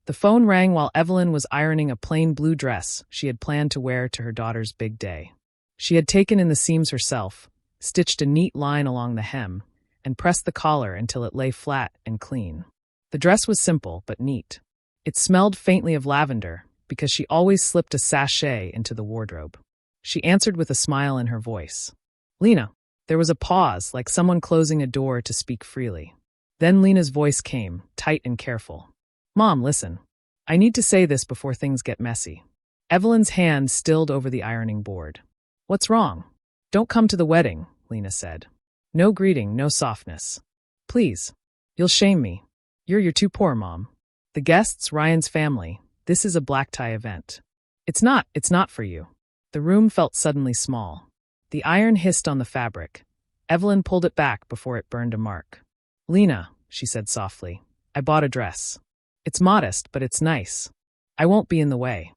The phone rang while Evelyn was ironing a plain blue dress she had planned to wear to her daughter's big day. She had taken in the seams herself, stitched a neat line along the hem, and pressed the collar until it lay flat and clean. The dress was simple but neat. It smelled faintly of lavender, because she always slipped a sachet into the wardrobe. She answered with a smile in her voice. "Lena." There was a pause, like someone closing a door to speak freely. Then Lena's voice came, tight and careful. "Mom, listen. I need to say this before things get messy." Evelyn's hand stilled over the ironing board. "What's wrong?" "Don't come to the wedding," Lena said. "No greeting, no softness. Please. You'll shame me. You're too poor, Mom. The guests, Ryan's family, this is a black tie event. It's not for you." The room felt suddenly small. The iron hissed on the fabric. Evelyn pulled it back before it burned a mark. "Lena," she said softly, "I bought a dress. It's modest, but it's nice. I won't be in the way."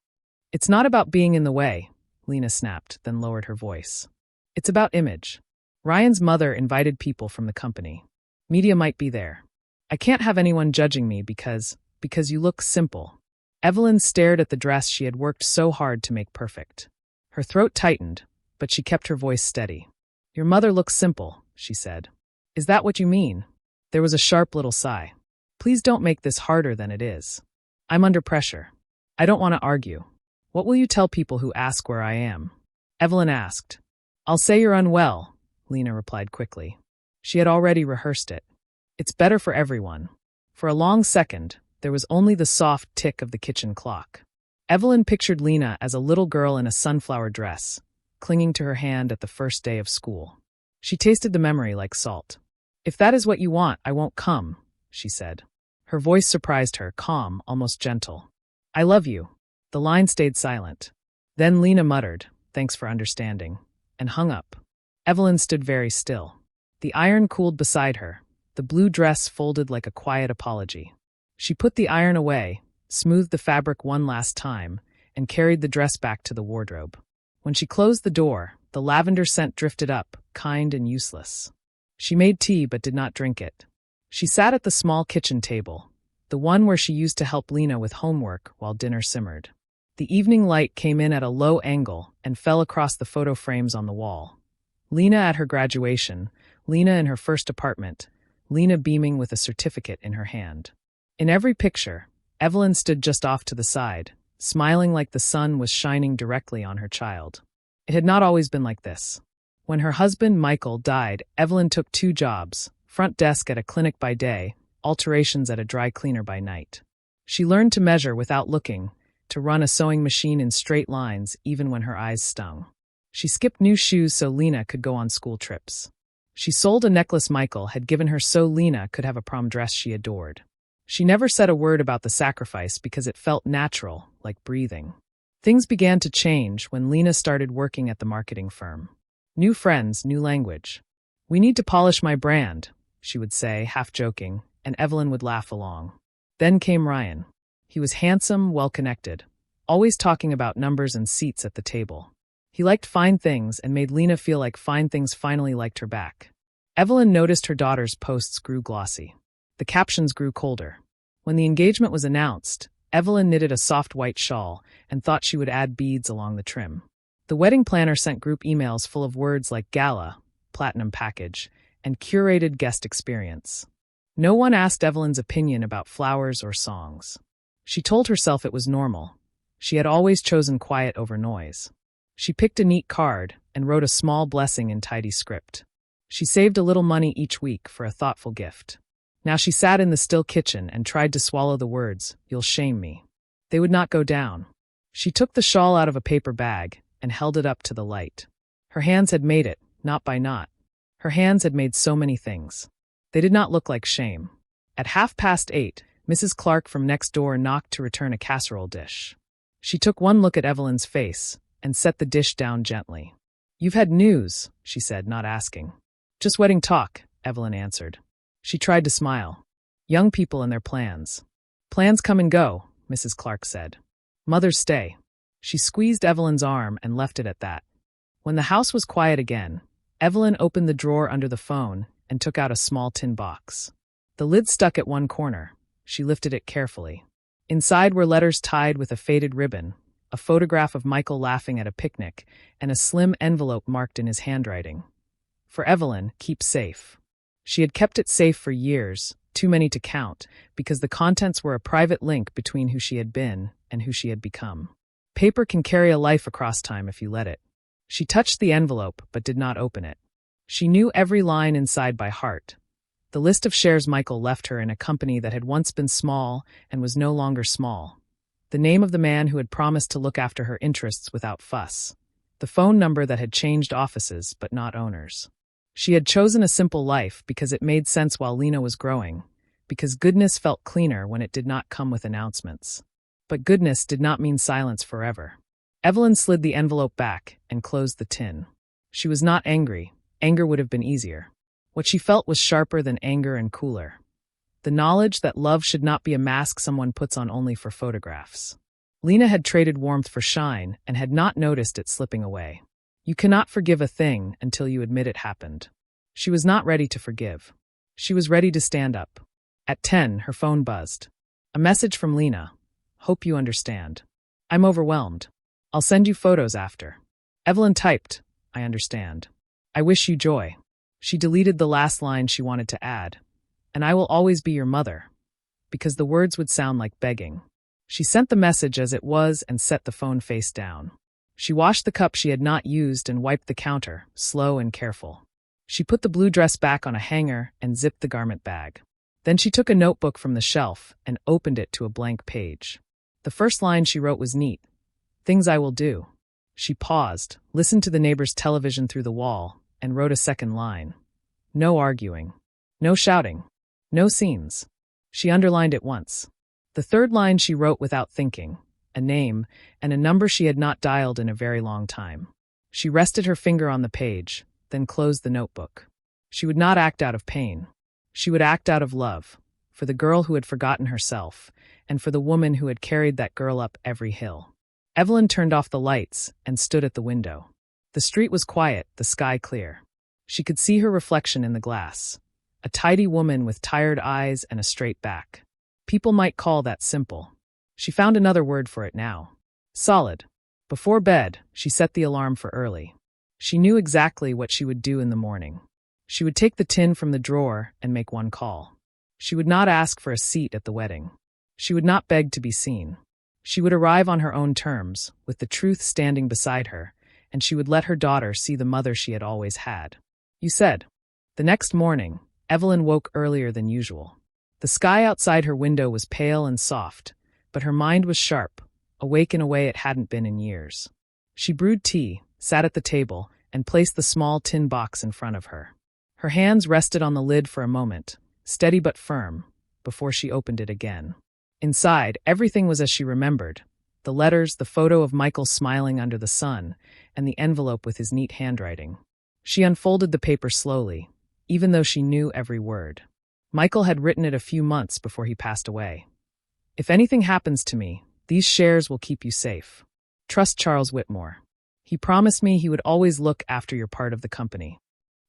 "It's not about being in the way," Lena snapped, then lowered her voice. "It's about image. Ryan's mother invited people from the company. Media might be there. I can't have anyone judging me because you look simple." Evelyn stared at the dress she had worked so hard to make perfect. Her throat tightened, but she kept her voice steady. "Your mother looks simple," she said. "Is that what you mean?" There was a sharp little sigh. "Please don't make this harder than it is. I'm under pressure. I don't want to argue. What will you tell people who ask where I am?" Evelyn asked. "I'll say you're unwell," Lena replied quickly. She had already rehearsed it. "It's better for everyone." For a long second, there was only the soft tick of the kitchen clock. Evelyn pictured Lena as a little girl in a sunflower dress, clinging to her hand at the first day of school. She tasted the memory like salt. "If that is what you want, I won't come," she said. Her voice surprised her, calm, almost gentle. "I love you." The line stayed silent. Then Lena muttered, "Thanks for understanding," and hung up. Evelyn stood very still. The iron cooled beside her, the blue dress folded like a quiet apology. She put the iron away, smoothed the fabric one last time, and carried the dress back to the wardrobe. When she closed the door, the lavender scent drifted up, kind and useless. She made tea but did not drink it. She sat at the small kitchen table, the one where she used to help Lena with homework while dinner simmered. The evening light came in at a low angle and fell across the photo frames on the wall. Lena at her graduation, Lena in her first apartment, Lena beaming with a certificate in her hand. In every picture, Evelyn stood just off to the side, smiling like the sun was shining directly on her child. It had not always been like this. When her husband, Michael, died, Evelyn took 2 jobs, front desk at a clinic by day, alterations at a dry cleaner by night. She learned to measure without looking, to run a sewing machine in straight lines even when her eyes stung. She skipped new shoes so Lena could go on school trips. She sold a necklace Michael had given her so Lena could have a prom dress she adored. She never said a word about the sacrifice because it felt natural, like breathing. Things began to change when Lena started working at the marketing firm. New friends, new language. "We need to polish my brand," she would say, half joking, and Evelyn would laugh along. Then came Ryan. He was handsome, well-connected, always talking about numbers and seats at the table. He liked fine things and made Lena feel like fine things finally liked her back. Evelyn noticed her daughter's posts grew glossy. The captions grew colder. When the engagement was announced, Evelyn knitted a soft white shawl and thought she would add beads along the trim. The wedding planner sent group emails full of words like gala, platinum package, and curated guest experience. No one asked Evelyn's opinion about flowers or songs. She told herself it was normal. She had always chosen quiet over noise. She picked a neat card and wrote a small blessing in tidy script. She saved a little money each week for a thoughtful gift. Now she sat in the still kitchen and tried to swallow the words, "You'll shame me." They would not go down. She took the shawl out of a paper bag and held it up to the light. Her hands had made it, not by knot. Her hands had made so many things. They did not look like shame. At 8:30, Mrs. Clark from next door knocked to return a casserole dish. She took one look at Evelyn's face and set the dish down gently. "You've had news," she said, not asking. "Just wedding talk," Evelyn answered. She tried to smile. "Young people and their plans." "Plans come and go," Mrs. Clark said. "Mothers stay." She squeezed Evelyn's arm and left it at that. When the house was quiet again, Evelyn opened the drawer under the phone and took out a small tin box. The lid stuck at one corner. She lifted it carefully. Inside were letters tied with a faded ribbon, a photograph of Michael laughing at a picnic, and a slim envelope marked in his handwriting. For Evelyn, keep safe. She had kept it safe for years, too many to count, because the contents were a private link between who she had been and who she had become. Paper can carry a life across time if you let it. She touched the envelope, but did not open it. She knew every line inside by heart. The list of shares Michael left her in a company that had once been small and was no longer small. The name of the man who had promised to look after her interests without fuss. The phone number that had changed offices but not owners. She had chosen a simple life because it made sense while Lena was growing, because goodness felt cleaner when it did not come with announcements. But goodness did not mean silence forever. Evelyn slid the envelope back and closed the tin. She was not angry. Anger would have been easier. What she felt was sharper than anger and cooler. The knowledge that love should not be a mask someone puts on only for photographs. Lena had traded warmth for shine and had not noticed it slipping away. You cannot forgive a thing until you admit it happened. She was not ready to forgive. She was ready to stand up. At 10, her phone buzzed. A message from Lena. Hope you understand. I'm overwhelmed. I'll send you photos after. Evelyn typed, I understand. I wish you joy. She deleted the last line she wanted to add. And I will always be your mother. Because the words would sound like begging. She sent the message as it was and set the phone face down. She washed the cup she had not used and wiped the counter, slow and careful. She put the blue dress back on a hanger and zipped the garment bag. Then she took a notebook from the shelf and opened it to a blank page. The first line she wrote was neat. Things I will do. She paused, listened to the neighbor's television through the wall, and wrote a second line. No arguing. No shouting. No scenes. She underlined it once. The third line she wrote without thinking. A name, and a number she had not dialed in a very long time. She rested her finger on the page, then closed the notebook. She would not act out of pain. She would act out of love, for the girl who had forgotten herself, and for the woman who had carried that girl up every hill. Evelyn turned off the lights and stood at the window. The street was quiet, the sky clear. She could see her reflection in the glass. A tidy woman with tired eyes and a straight back. People might call that simple. She found another word for it now. Solid. Before bed, she set the alarm for early. She knew exactly what she would do in the morning. She would take the tin from the drawer and make one call. She would not ask for a seat at the wedding. She would not beg to be seen. She would arrive on her own terms, with the truth standing beside her, and she would let her daughter see the mother she had always had. You said. The next morning, Evelyn woke earlier than usual. The sky outside her window was pale and soft, but her mind was sharp, awake in a way it hadn't been in years. She brewed tea, sat at the table, and placed the small tin box in front of her. Her hands rested on the lid for a moment, steady but firm, before she opened it again. Inside, everything was as she remembered. The letters, the photo of Michael smiling under the sun, and the envelope with his neat handwriting. She unfolded the paper slowly, even though she knew every word. Michael had written it a few months before he passed away. If anything happens to me, these shares will keep you safe. Trust Charles Whitmore. He promised me he would always look after your part of the company.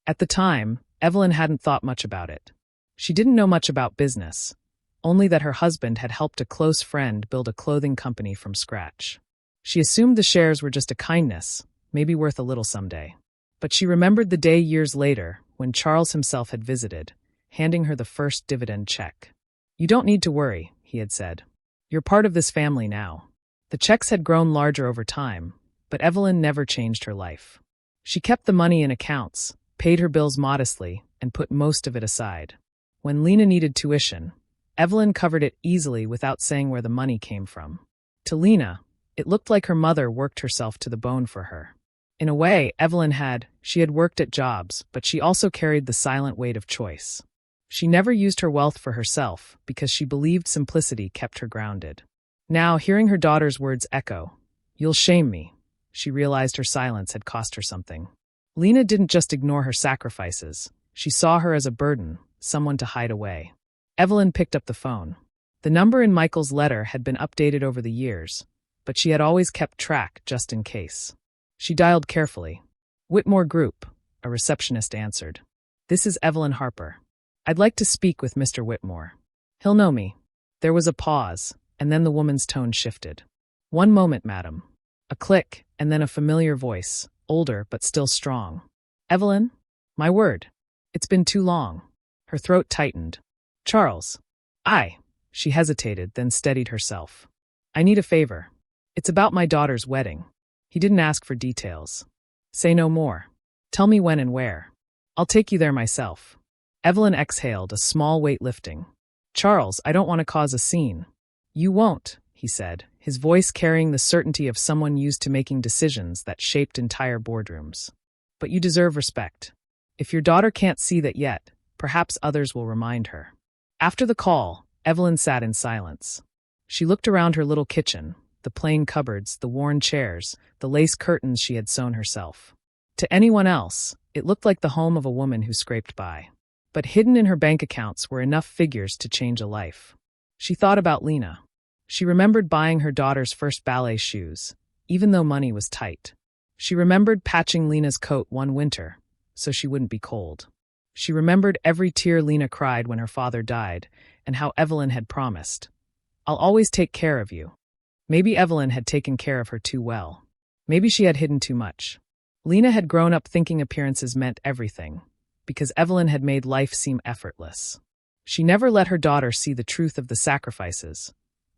At the time, Evelyn hadn't thought much about it. She didn't know much about business, only that her husband had helped a close friend build a clothing company from scratch. She assumed the shares were just a kindness, maybe worth a little someday. But she remembered the day years later, when Charles himself had visited, handing her the first dividend check. You don't need to worry, he had said. You're part of this family now. The checks had grown larger over time, but Evelyn never changed her life. She kept the money in accounts, paid her bills modestly, and put most of it aside. When Lena needed tuition, Evelyn covered it easily without saying where the money came from. To Lena, it looked like her mother worked herself to the bone for her. In a way, she had worked at jobs, but she also carried the silent weight of choice. She never used her wealth for herself because she believed simplicity kept her grounded. Now, hearing her daughter's words echo, "You'll shame me," she realized her silence had cost her something. Lena didn't just ignore her sacrifices. She saw her as a burden, someone to hide away. Evelyn picked up the phone. The number in Michael's letter had been updated over the years, but she had always kept track just in case. She dialed carefully. Whitmore Group, a receptionist answered. This is Evelyn Harper. I'd like to speak with Mr. Whitmore. He'll know me. There was a pause, and then the woman's tone shifted. "One moment, madam." A click, and then a familiar voice, older but still strong. "Evelyn? My word. It's been too long." Her throat tightened. "Charles." "I." She hesitated, then steadied herself. "I need a favor. It's about my daughter's wedding." He didn't ask for details. "Say no more. Tell me when and where. I'll take you there myself." Evelyn exhaled, a small weight lifting. "Charles, I don't want to cause a scene." "You won't," he said, his voice carrying the certainty of someone used to making decisions that shaped entire boardrooms. "But you deserve respect. If your daughter can't see that yet, perhaps others will remind her." After the call, Evelyn sat in silence. She looked around her little kitchen, the plain cupboards, the worn chairs, the lace curtains she had sewn herself. To anyone else, it looked like the home of a woman who scraped by. But hidden in her bank accounts were enough figures to change a life. She thought about Lena. She remembered buying her daughter's first ballet shoes, even though money was tight. She remembered patching Lena's coat one winter, so she wouldn't be cold. She remembered every tear Lena cried when her father died, and how Evelyn had promised, "I'll always take care of you." Maybe Evelyn had taken care of her too well. Maybe she had hidden too much. Lena had grown up thinking appearances meant everything, because Evelyn had made life seem effortless. She never let her daughter see the truth of the sacrifices,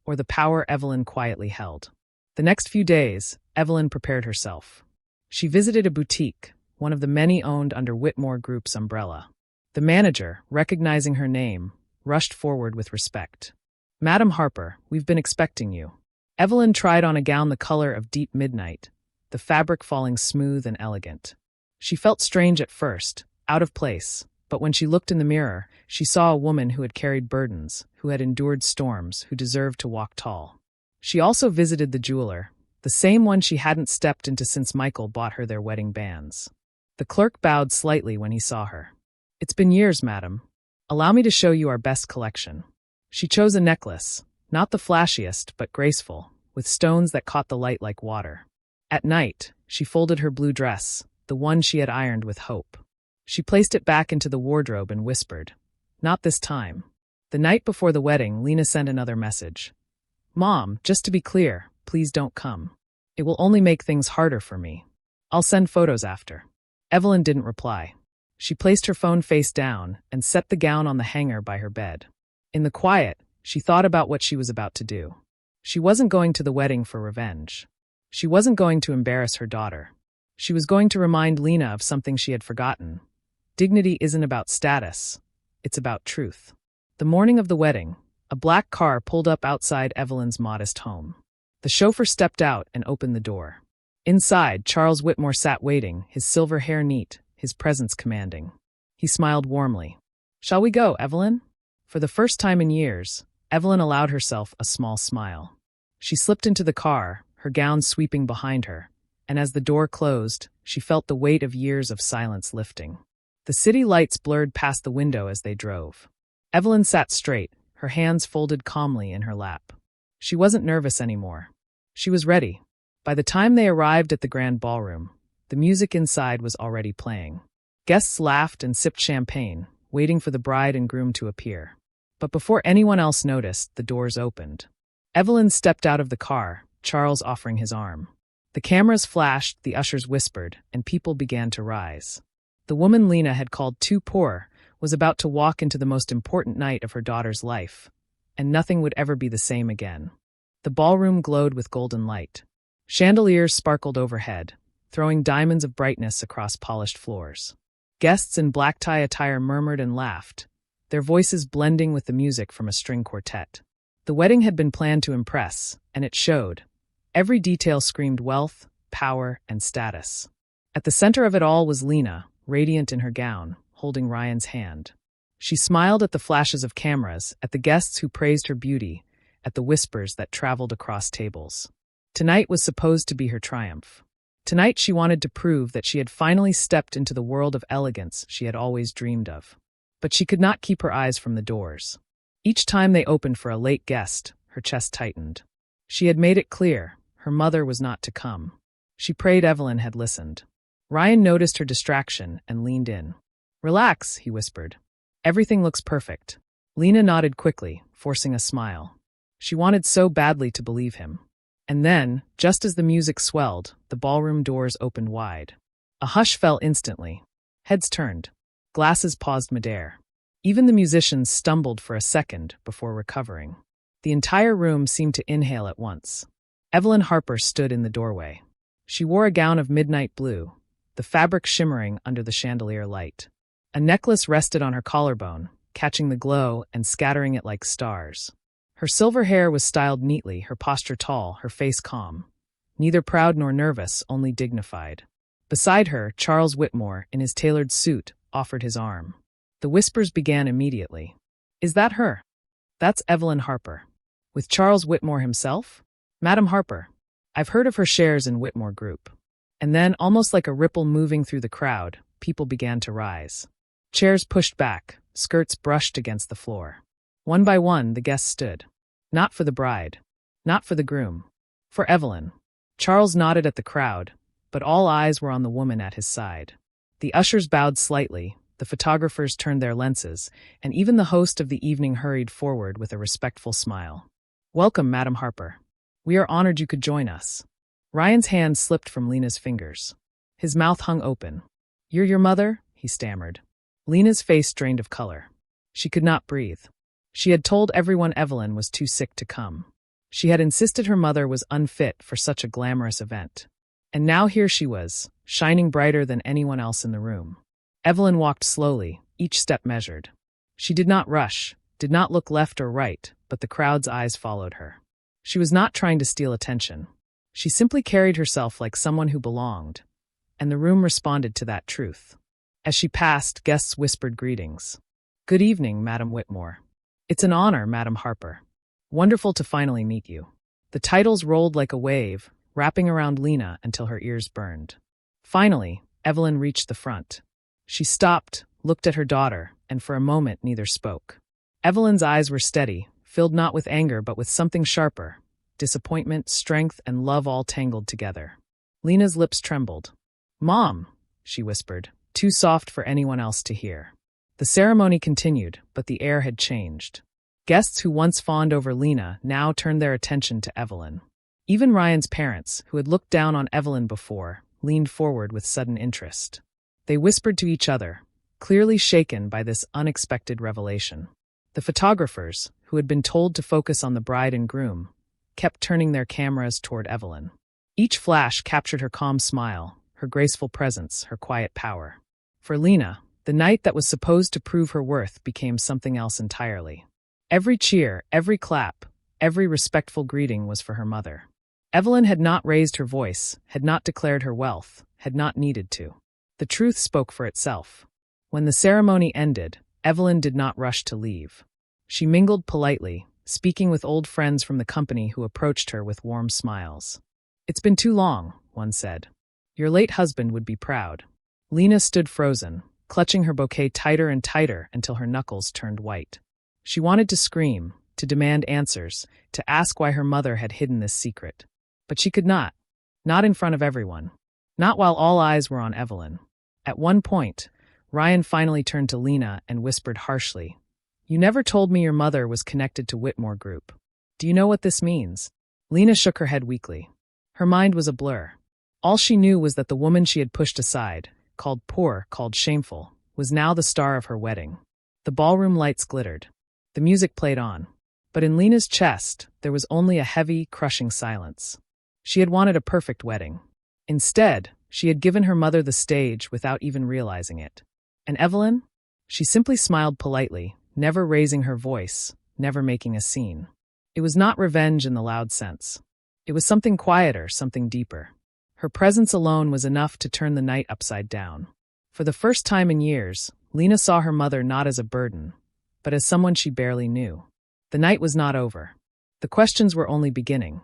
or the power Evelyn quietly held. The next few days, Evelyn prepared herself. She visited a boutique, one of the many owned under Whitmore Group's umbrella. The manager, recognizing her name, rushed forward with respect. "Madam Harper, we've been expecting you." Evelyn tried on a gown the color of deep midnight, the fabric falling smooth and elegant. She felt strange at first, out of place, but when she looked in the mirror, she saw a woman who had carried burdens, who had endured storms, who deserved to walk tall. She also visited the jeweler, the same one she hadn't stepped into since Michael bought her their wedding bands. The clerk bowed slightly when he saw her. "It's been years, madam. Allow me to show you our best collection." She chose a necklace, not the flashiest, but graceful, with stones that caught the light like water. At night, she folded her blue dress, the one she had ironed with hope. She placed it back into the wardrobe and whispered, "Not this time." The night before the wedding, Lena sent another message. "Mom, just to be clear, please don't come. It will only make things harder for me. I'll send photos after." Evelyn didn't reply. She placed her phone face down and set the gown on the hanger by her bed. In the quiet, she thought about what she was about to do. She wasn't going to the wedding for revenge. She wasn't going to embarrass her daughter. She was going to remind Lena of something she had forgotten. Dignity isn't about status. It's about truth. The morning of the wedding, a black car pulled up outside Evelyn's modest home. The chauffeur stepped out and opened the door. Inside, Charles Whitmore sat waiting, his silver hair neat, his presence commanding. He smiled warmly. "Shall we go, Evelyn?" For the first time in years, Evelyn allowed herself a small smile. She slipped into the car, her gown sweeping behind her, and as the door closed, she felt the weight of years of silence lifting. The city lights blurred past the window as they drove. Evelyn sat straight, her hands folded calmly in her lap. She wasn't nervous anymore. She was ready. By the time they arrived at the grand ballroom, the music inside was already playing. Guests laughed and sipped champagne, waiting for the bride and groom to appear. But before anyone else noticed, the doors opened. Evelyn stepped out of the car, Charles offering his arm. The cameras flashed, the ushers whispered, and people began to rise. The woman Lena had called too poor was about to walk into the most important night of her daughter's life, and nothing would ever be the same again. The ballroom glowed with golden light. Chandeliers sparkled overhead, throwing diamonds of brightness across polished floors. Guests in black tie attire murmured and laughed, their voices blending with the music from a string quartet. The wedding had been planned to impress, and it showed. Every detail screamed wealth, power, and status. At the center of it all was Lena, radiant in her gown, holding Ryan's hand. She smiled at the flashes of cameras, at the guests who praised her beauty, at the whispers that traveled across tables. Tonight was supposed to be her triumph. Tonight she wanted to prove that she had finally stepped into the world of elegance she had always dreamed of. But she could not keep her eyes from the doors. Each time they opened for a late guest, her chest tightened. She had made it clear, her mother was not to come. She prayed Evelyn had listened. Ryan noticed her distraction and leaned in. "Relax," he whispered. "Everything looks perfect." Lena nodded quickly, forcing a smile. She wanted so badly to believe him. And then, just as the music swelled, the ballroom doors opened wide. A hush fell instantly. Heads turned. Glasses paused midair. Even the musicians stumbled for a second before recovering. The entire room seemed to inhale at once. Evelyn Harper stood in the doorway. She wore a gown of midnight blue, the fabric shimmering under the chandelier light. A necklace rested on her collarbone, catching the glow and scattering it like stars. Her silver hair was styled neatly, her posture tall, her face calm. Neither proud nor nervous, only dignified. Beside her, Charles Whitmore, in his tailored suit, offered his arm. The whispers began immediately. "Is that her?" "That's Evelyn Harper." "With Charles Whitmore himself?" "Madam Harper. I've heard of her shares in Whitmore Group." And then, almost like a ripple moving through the crowd, people began to rise. Chairs pushed back, skirts brushed against the floor. One by one, the guests stood. Not for the bride. Not for the groom. For Evelyn. Charles nodded at the crowd, but all eyes were on the woman at his side. The ushers bowed slightly, the photographers turned their lenses, and even the host of the evening hurried forward with a respectful smile. "Welcome, Madam Harper. We are honored you could join us." Ryan's hand slipped from Lena's fingers. His mouth hung open. "You're your mother?" he stammered. Lena's face drained of color. She could not breathe. She had told everyone Evelyn was too sick to come. She had insisted her mother was unfit for such a glamorous event. And now here she was, shining brighter than anyone else in the room. Evelyn walked slowly, each step measured. She did not rush, did not look left or right, but the crowd's eyes followed her. She was not trying to steal attention. She simply carried herself like someone who belonged, and the room responded to that truth. As she passed, guests whispered greetings. "Good evening, Madam Whitmore." "It's an honor, Madam Harper." "Wonderful to finally meet you." The titles rolled like a wave, wrapping around Lena until her ears burned. Finally, Evelyn reached the front. She stopped, looked at her daughter, and for a moment neither spoke. Evelyn's eyes were steady, filled not with anger but with something sharper. Disappointment, strength, and love all tangled together. Lena's lips trembled. "Mom," she whispered, too soft for anyone else to hear. The ceremony continued, but the air had changed. Guests who once fawned over Lena now turned their attention to Evelyn. Even Ryan's parents, who had looked down on Evelyn before, leaned forward with sudden interest. They whispered to each other, clearly shaken by this unexpected revelation. The photographers, who had been told to focus on the bride and groom, kept turning their cameras toward Evelyn. Each flash captured her calm smile, her graceful presence, her quiet power. For Lena, the night that was supposed to prove her worth became something else entirely. Every cheer, every clap, every respectful greeting was for her mother. Evelyn had not raised her voice, had not declared her wealth, had not needed to. The truth spoke for itself. When the ceremony ended, Evelyn did not rush to leave. She mingled politely, speaking with old friends from the company who approached her with warm smiles. "It's been too long," one said. "Your late husband would be proud." Lena stood frozen, clutching her bouquet tighter and tighter until her knuckles turned white. She wanted to scream, to demand answers, to ask why her mother had hidden this secret. But she could not. Not in front of everyone. Not while all eyes were on Evelyn. At one point, Ryan finally turned to Lena and whispered harshly, "You never told me your mother was connected to Whitmore Group. Do you know what this means?" Lena shook her head weakly. Her mind was a blur. All she knew was that the woman she had pushed aside, called poor, called shameful, was now the star of her wedding. The ballroom lights glittered. The music played on. But in Lena's chest, there was only a heavy, crushing silence. She had wanted a perfect wedding. Instead, she had given her mother the stage without even realizing it. And Evelyn? She simply smiled politely, never raising her voice, never making a scene. It was not revenge in the loud sense. It was something quieter, something deeper. Her presence alone was enough to turn the night upside down. For the first time in years, Lena saw her mother not as a burden, but as someone she barely knew. The night was not over. The questions were only beginning.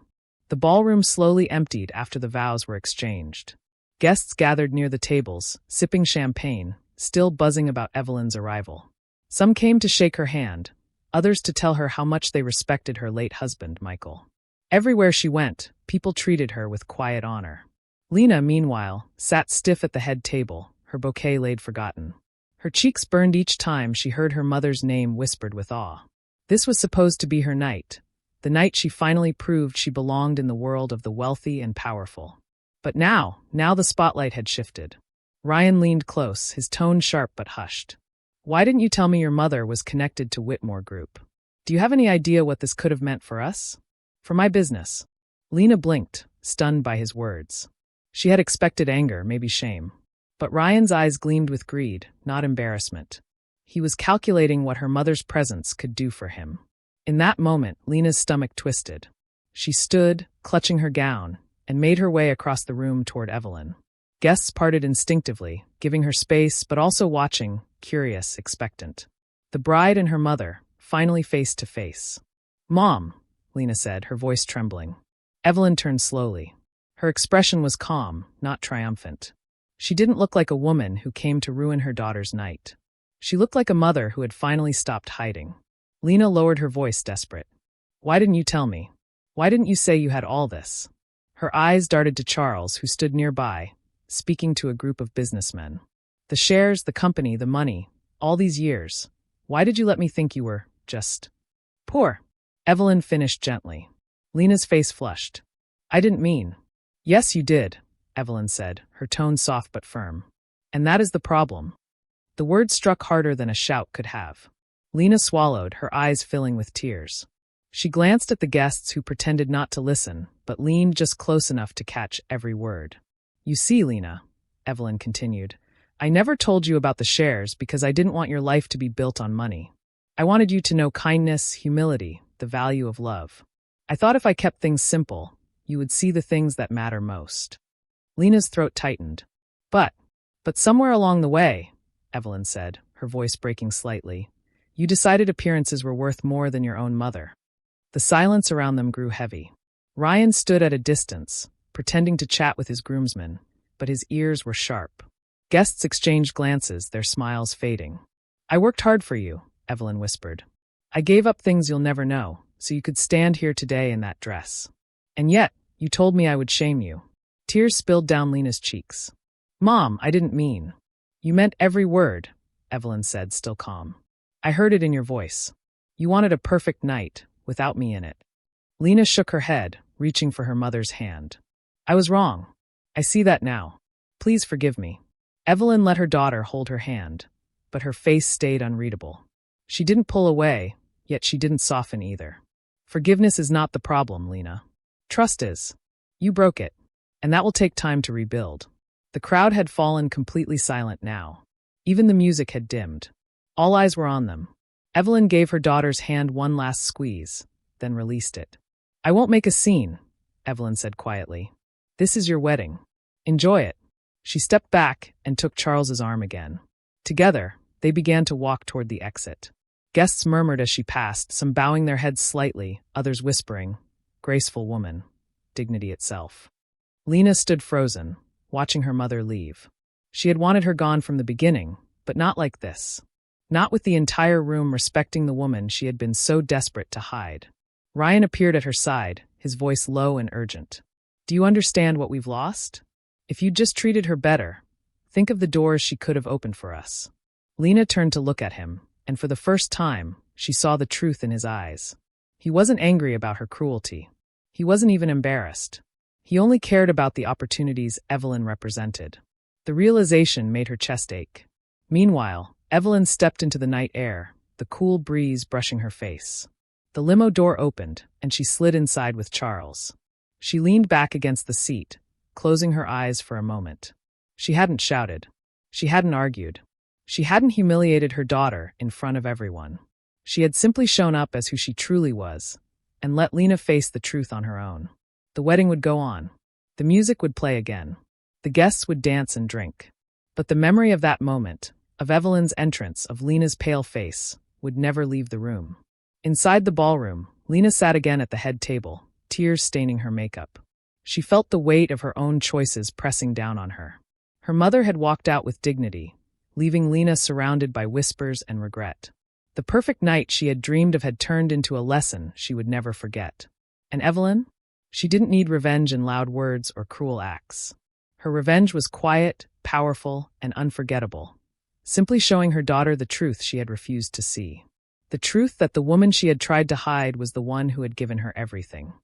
The ballroom slowly emptied after the vows were exchanged. Guests gathered near the tables, sipping champagne, still buzzing about Evelyn's arrival. Some came to shake her hand, others to tell her how much they respected her late husband, Michael. Everywhere she went, people treated her with quiet honor. Lena, meanwhile, sat stiff at the head table, her bouquet laid forgotten. Her cheeks burned each time she heard her mother's name whispered with awe. This was supposed to be her night, the night she finally proved she belonged in the world of the wealthy and powerful. But now the spotlight had shifted. Ryan leaned close, his tone sharp but hushed. Why didn't you tell me your mother was connected to Whitmore Group? Do you have any idea what this could have meant for us? For my business. Lena blinked, stunned by his words. She had expected anger, maybe shame. But Ryan's eyes gleamed with greed, not embarrassment. He was calculating what her mother's presence could do for him. In that moment, Lena's stomach twisted. She stood, clutching her gown, and made her way across the room toward Evelyn. Guests parted instinctively, giving her space but also watching, curious, expectant. The bride and her mother, finally face to face. "Mom," Lena said, her voice trembling. Evelyn turned slowly. Her expression was calm, not triumphant. She didn't look like a woman who came to ruin her daughter's night. She looked like a mother who had finally stopped hiding. Lena lowered her voice, desperate. "Why didn't you tell me? Why didn't you say you had all this?" Her eyes darted to Charles, who stood nearby, speaking to a group of businessmen. "The shares, the company, the money, all these years. Why did you let me think you were just poor?" Evelyn finished gently. Lena's face flushed. "I didn't mean." "Yes, you did," Evelyn said, her tone soft but firm. "And that is the problem." The word struck harder than a shout could have. Lena swallowed, her eyes filling with tears. She glanced at the guests who pretended not to listen, but leaned just close enough to catch every word. "You see, Lena," Evelyn continued, "I never told you about the shares because I didn't want your life to be built on money. I wanted you to know kindness, humility, the value of love. I thought if I kept things simple, you would see the things that matter most." Lena's throat tightened. But somewhere along the way," Evelyn said, her voice breaking slightly, "you decided appearances were worth more than your own mother." The silence around them grew heavy. Ryan stood at a distance, pretending to chat with his groomsmen, but his ears were sharp. Guests exchanged glances, their smiles fading. "I worked hard for you," Evelyn whispered. "I gave up things you'll never know, so you could stand here today in that dress. And yet, you told me I would shame you." Tears spilled down Lena's cheeks. "Mom, I didn't mean." "You meant every word," Evelyn said, still calm. "I heard it in your voice. You wanted a perfect night, without me in it." Lena shook her head, reaching for her mother's hand. "I was wrong. I see that now. Please forgive me." Evelyn let her daughter hold her hand, but her face stayed unreadable. She didn't pull away, yet she didn't soften either. "Forgiveness is not the problem, Lena. Trust is. You broke it, and that will take time to rebuild." The crowd had fallen completely silent now. Even the music had dimmed. All eyes were on them. Evelyn gave her daughter's hand one last squeeze, then released it. "I won't make a scene," Evelyn said quietly. "This is your wedding. Enjoy it." She stepped back and took Charles's arm again. Together, they began to walk toward the exit. Guests murmured as she passed, some bowing their heads slightly, others whispering, "Graceful woman, dignity itself." Lena stood frozen, watching her mother leave. She had wanted her gone from the beginning, but not like this. Not with the entire room respecting the woman she had been so desperate to hide. Ryan appeared at her side, his voice low and urgent. "Do you understand what we've lost? If you'd just treated her better, think of the doors she could have opened for us." Lena turned to look at him, and for the first time, she saw the truth in his eyes. He wasn't angry about her cruelty. He wasn't even embarrassed. He only cared about the opportunities Evelyn represented. The realization made her chest ache. Meanwhile, Evelyn stepped into the night air, the cool breeze brushing her face. The limo door opened, and she slid inside with Charles. She leaned back against the seat, closing her eyes for a moment. She hadn't shouted. She hadn't argued. She hadn't humiliated her daughter in front of everyone. She had simply shown up as who she truly was, and let Lena face the truth on her own. The wedding would go on. The music would play again. The guests would dance and drink. But the memory of that moment, of Evelyn's entrance, of Lena's pale face, would never leave the room. Inside the ballroom, Lena sat again at the head table, tears staining her makeup. She felt the weight of her own choices pressing down on her. Her mother had walked out with dignity, leaving Lena surrounded by whispers and regret. The perfect night she had dreamed of had turned into a lesson she would never forget. And Evelyn? She didn't need revenge in loud words or cruel acts. Her revenge was quiet, powerful, and unforgettable, simply showing her daughter the truth she had refused to see. The truth that the woman she had tried to hide was the one who had given her everything.